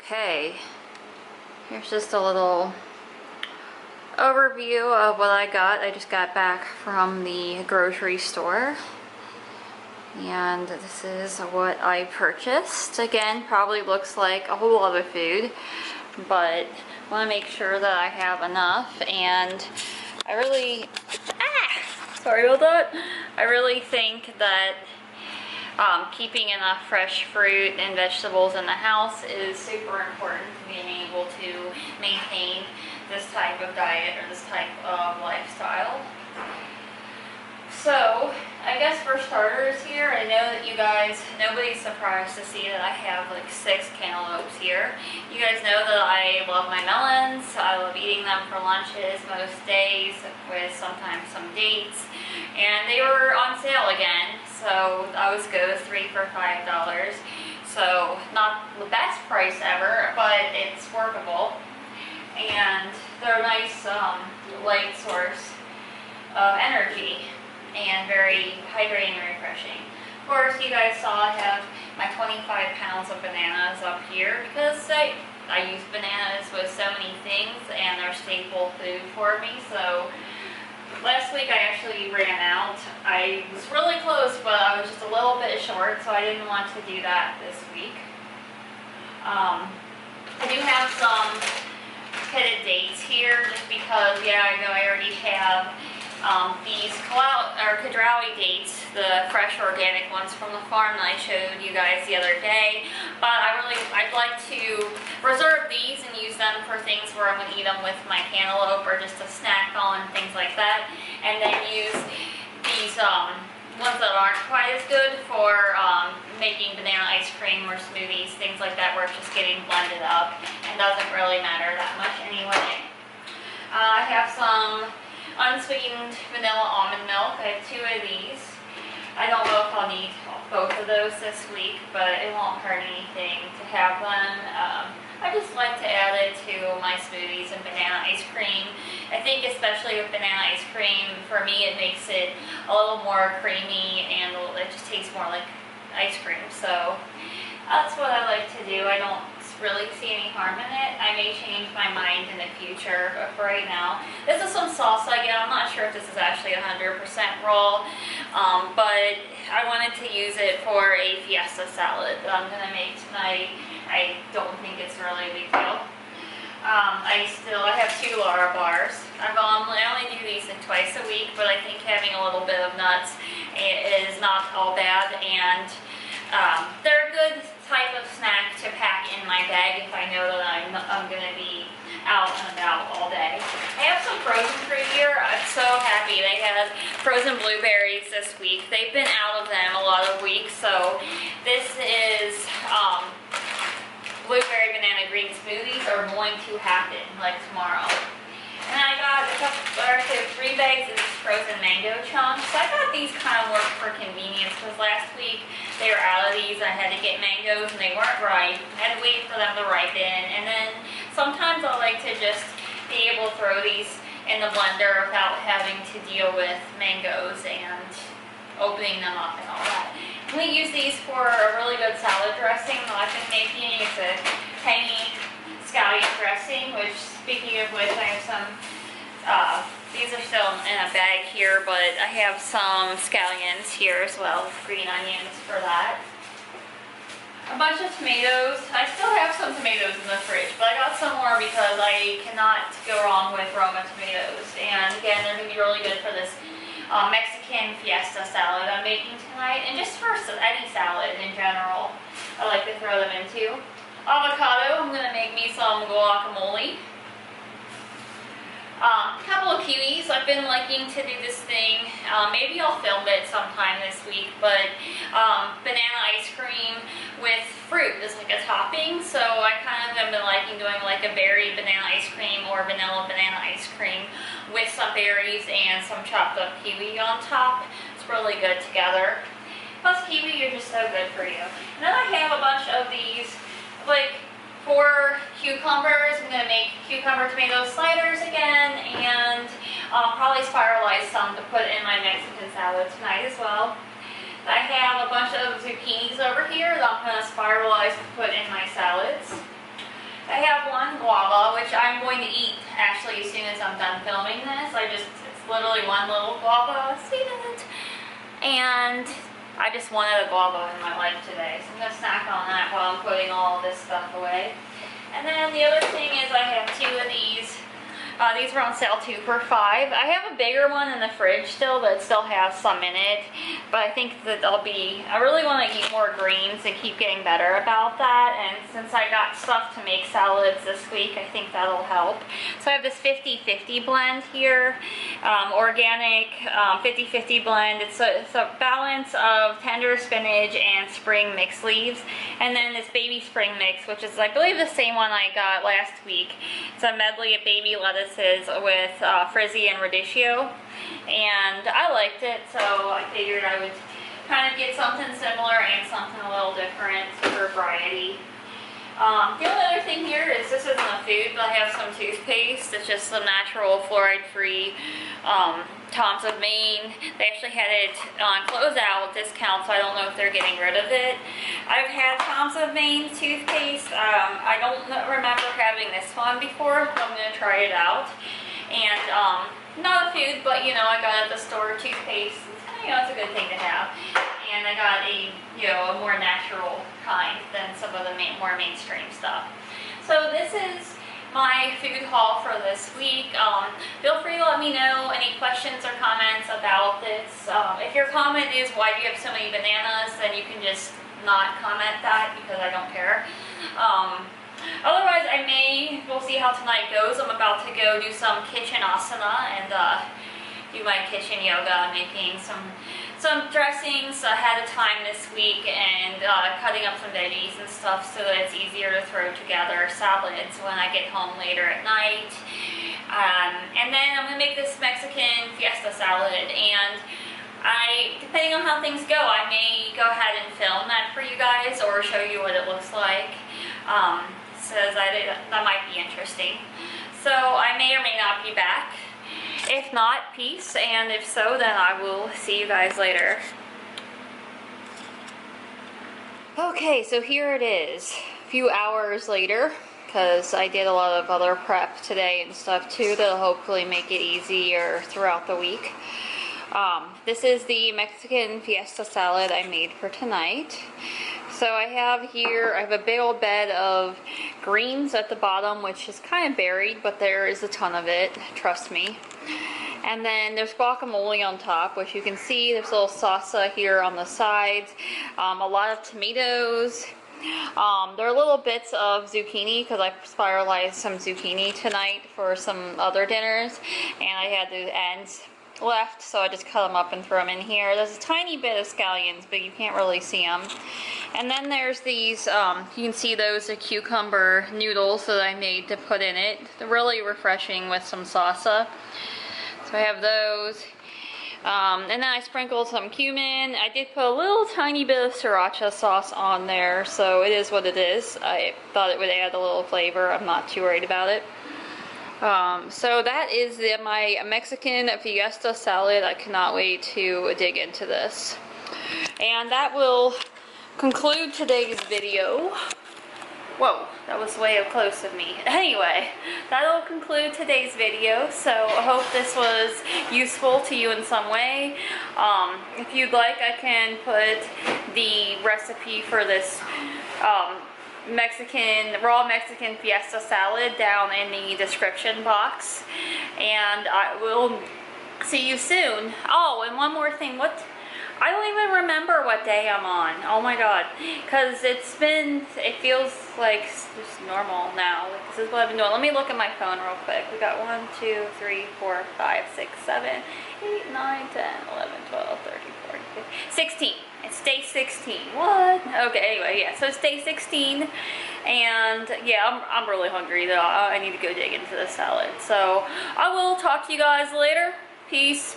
Okay, here's just a little overview of what I got. I just got back from the grocery store and this is what I purchased. Again, probably looks like a whole lot of food, but I want to make sure that I have enough. And I really, sorry about that. I really think that keeping enough fresh fruit and vegetables in the house is super important to being able to maintain this type of diet or this type of lifestyle. So, I guess for starters here, I know that you guys, nobody's surprised to see that I have like 6 cantaloupes here. You guys know that I love my melons. I love eating them for lunches most days with sometimes some dates. And they were on sale again, so I was good, 3 for $5. So not the best price ever, but it's workable. And they're a nice light source of energy and very hydrating and refreshing. Of course, you guys saw I have my 25 pounds of bananas up here because I use bananas with so many things and they're staple food for me. So last week I actually ran out. I was really close, but I was just a little bit short, so I didn't want to do that this week. I do have some pitted dates here just because, yeah, I know I already have these Kadrawi dates, the fresh organic ones from the farm that I showed you guys the other day. But I'd like to reserve these and use them for things where I'm going to eat them with my cantaloupe or just a snack on, things like that. And then use these ones that aren't quite as good for making banana ice cream or smoothies, things like that, where it's just getting blended up and doesn't really matter that much anyway. I have some unsweetened vanilla almond milk. I have 2 of these. I don't know if I'll need both of those this week, but it won't hurt anything to have them. I just like to add it to my smoothies and banana ice cream. I think especially with banana ice cream, for me it makes it a little more creamy and it just tastes more like ice cream. So that's what I like to do. I don't really see any harm in it. I may change my mind in the future, but for right now, this is some salsa again. I'm not sure if this is actually 100% raw, but I wanted to use it for a fiesta salad that I'm going to make tonight. I don't think it's really a big deal. I have 2 Lara bars. I only do these like twice a week, but I think having a little bit of nuts is not all bad, and they're a good type of snack to pack in my bag if I know that I'm going to be out and about all day. I have some frozen fruit here. I'm so happy. They had frozen blueberries this week. They've been out of them a lot of weeks, so this is blueberry banana green smoothies are going to happen like tomorrow. And I got 3 bags of these frozen mango chunks. I thought these kind of worked for convenience because last week they were out of these. I had to get mangoes and they weren't ripe. I had to wait for them to ripen. And then sometimes I like to just be able to throw these in the blender without having to deal with mangoes and opening them up and all that. We use these for a really good salad dressing that I've been making. It's a tangy scallion dressing, which, speaking of which, I have some, these are still in a bag here, but I have some scallions here as well, green onions for that. A bunch of tomatoes. I still have some tomatoes in the fridge, but I got some more because I cannot go wrong with Roma tomatoes. And again, they're going to be really good for this Mexican Fiesta Salad I'm making tonight, and just for any salad in general, I like to throw them into. Avocado, I'm going to make me some guacamole. A couple of kiwis. I've been liking to do this thing. Maybe I'll film it sometime this week, but banana ice cream with fruit is like a topping. So I kind of have been liking doing like a berry banana ice cream or vanilla banana ice cream with some berries and some chopped up kiwi on top. It's really good together. Plus kiwi are just so good for you. And then I have a bunch of these like 4 cucumbers. I'm going to make cucumber tomato sliders again, and probably spiralize some to put in my Mexican salad tonight as well. I have a bunch of zucchinis over here that I'm going to spiralize to put in my salads. I'm going to eat actually as soon as I'm done filming this. It's literally one little guava, see it? And I just wanted a guava in my life today, so I'm gonna snack on that while I'm putting all this stuff away. And then the other thing is I have two of these. These were on sale 2 for $5. I have a bigger one in the fridge still that still has some in it, but I think that I really want to eat more greens and keep getting better about that. And since I got stuff to make salads this week, I think that'll help. So I have this 50-50 blend here, organic 50-50 blend. It's a balance of tender spinach and spring mix leaves, and then this baby spring mix, which is I believe the same one I got last week. It's a medley of baby lettuce with frizzy and radicchio, and I liked it, so I figured I would kind of get something similar and something a little different for variety. The only other thing here is this isn't a food, but I have some toothpaste. It's just some natural fluoride-free Tom's of Maine. They actually had it on closeout discount, so I don't know if they're getting rid of it. I've had Tom's of Maine toothpaste. I don't remember having this one before, so I'm going to try it out. And not a food, but you know, I got it at the store. Toothpaste, you know, it's a good thing to have. And I got a more natural kind than some of the more mainstream stuff. So this is my food haul for this week. Feel free to let me know any questions or comments about this. If your comment is why do you have so many bananas, then you can just not comment that because I don't care. Otherwise, we'll see how tonight goes. I'm about to go do some kitchen asana and do my kitchen yoga, making some dressings ahead of time this week, and cutting up some veggies and stuff so that it's easier to throw together salads when I get home later at night. And then I'm going to make this Mexican Fiesta Salad, and depending on how things go, I may go ahead and film that for you guys or show you what it looks like. So that might be interesting. So I may or may not be back. If not, peace, and if so, then I will see you guys later. Okay, so here it is, a few hours later, because I did a lot of other prep today and stuff too that'll hopefully make it easier throughout the week. This is the Mexican Fiesta Salad I made for tonight. So I have a big old bed of greens at the bottom, which is kind of buried, but there is a ton of it, trust me. And then there's guacamole on top, which you can see there's a little salsa here on the sides, a lot of tomatoes. There are little bits of zucchini because I spiralized some zucchini tonight for some other dinners, and I had the ends left, so I just cut them up and throw them in here. There's a tiny bit of scallions, but you can't really see them. And then there's these, you can see those are cucumber noodles that I made to put in it. They're really refreshing with some salsa. So I have those. And then I sprinkled some cumin. I did put a little tiny bit of sriracha sauce on there, so it is what it is. I thought it would add a little flavor. I'm not too worried about it. So that is my Mexican Fiesta Salad. I cannot wait to dig into this. And that will conclude today's video. Whoa, that was way up close of me. Anyway, that'll conclude today's video. So I hope this was useful to you in some way. If you'd like, I can put the recipe for this raw Mexican Fiesta Salad down in the description box, and I will see you soon. Oh, and one more thing, I don't even remember what day I'm on. Oh my god, because it feels like just normal now. This is what I've been doing. Let me look at my phone real quick. We got 1, 2, 3, 4, 5, 6, 7, 8, 9, 10, 11, 12, 13, 14, 15, 16. It's day 16. What? Okay, anyway, yeah, so it's day 16, and yeah, I'm really hungry though. I need to go dig into the salad. So I will talk to you guys later. Peace.